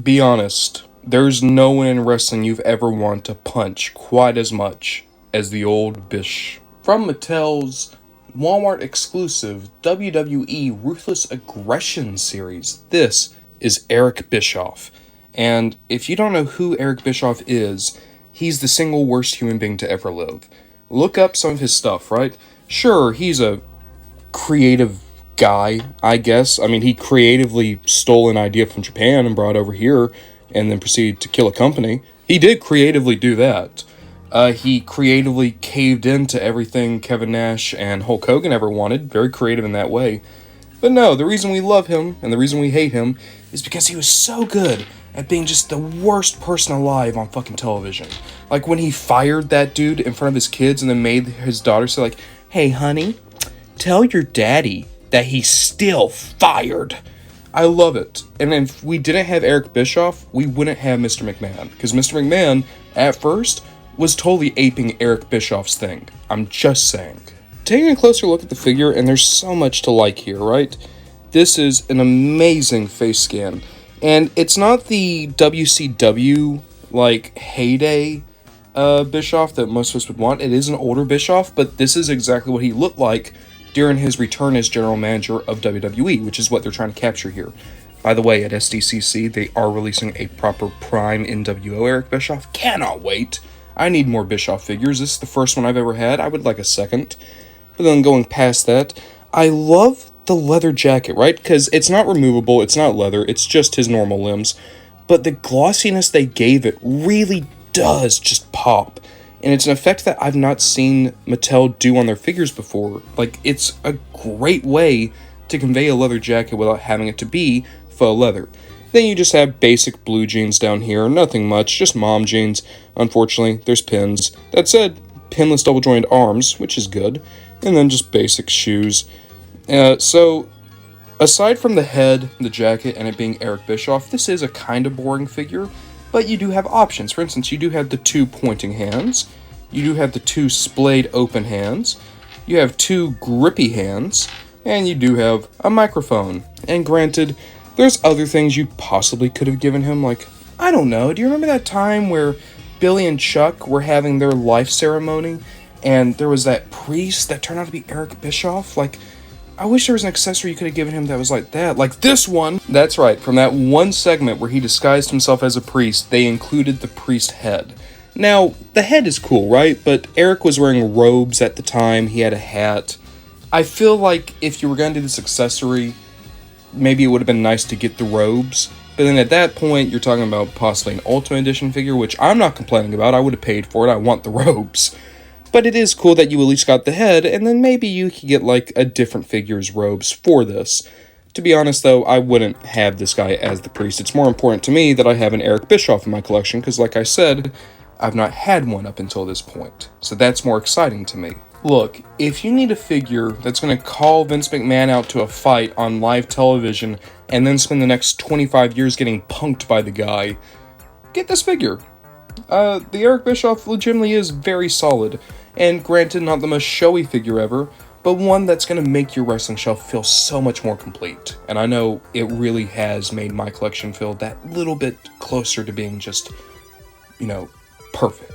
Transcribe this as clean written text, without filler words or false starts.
Be honest, there's no one in wrestling you've ever wanted to punch quite as much as the old Bish. From Mattel's Walmart exclusive WWE Ruthless Aggression series, this is Eric Bicshoff. And if you don't know who Eric Bicshoff is, he's the single worst human being to ever live. Look up some of his stuff, right? Sure, he's a creative guy, I guess. I mean, he creatively stole an idea from Japan and brought it over here and then proceeded to kill a company. He did creatively do that. He creatively caved into everything Kevin Nash and Hulk Hogan ever wanted. Very creative in that way. But no, the reason we love him and the reason we hate him is because he was so good at being just the worst person alive on fucking television. Like when he fired that dude in front of his kids and then made his daughter say like, "Hey honey, tell your daddy that he's still fired." I love it. And if we didn't have Eric Bicshoff, we wouldn't have Mr. McMahon. Because Mr. McMahon, at first, was totally aping Eric Bischoff's thing. I'm just saying. Taking a closer look at the figure, and there's so much to like here, right? This is an amazing face scan. And it's not the WCW, heyday Bischoff that most of us would want. It is an older Bischoff, but this is exactly what he looked like during his return as general manager of WWE, which is what they're trying to capture here. By the way, at SDCC, they are releasing a proper Prime NWO Eric Bischoff. Cannot wait. I need more Bischoff figures. This is the first one I've ever had. I would like a second. But then going past that, I love the leather jacket, right? Because it's not removable, it's not leather, it's just his normal limbs. But the glossiness they gave it really does just pop. And it's an effect that I've not seen Mattel do on their figures before. Like, it's a great way to convey a leather jacket without having it to be faux leather. Then you just have basic blue jeans down here, nothing much, just mom jeans. Unfortunately, there's pins. That said, pinless double jointed arms, which is good. And then just basic shoes. So, aside from the head, the jacket, and it being Eric Bischoff, this is a kind of boring figure. But you do have options. For instance, you do have the two pointing hands. You do have the two splayed open hands. You have two grippy hands. And you do have a microphone. And granted, there's other things you possibly could have given him. Like, I don't know. Do you remember that time where Billy and Chuck were having their life ceremony? And there was that priest that turned out to be Eric Bischoff? Like, I wish there was an accessory you could have given him that was like that. Like this one! That's right, from that one segment where he disguised himself as a priest, they included the priest head. Now, the head is cool, right? But Eric was wearing robes at the time, he had a hat. I feel like if you were going to do this accessory, maybe it would have been nice to get the robes. But then at that point, you're talking about possibly an Ultimate Edition figure, which I'm not complaining about, I would have paid for it, I want the robes. But it is cool that you at least got the head, and then maybe you could get, a different figure's robes for this. To be honest, though, I wouldn't have this guy as the priest. It's more important to me that I have an Eric Bischoff in my collection, because like I said, I've not had one up until this point. So that's more exciting to me. Look, if you need a figure that's going to call Vince McMahon out to a fight on live television, and then spend the next 25 years getting punked by the guy, get this figure. The Eric Bischoff legitimately is very solid. And granted, not the most showy figure ever, but one that's going to make your wrestling shelf feel so much more complete. And I know it really has made my collection feel that little bit closer to being just, perfect.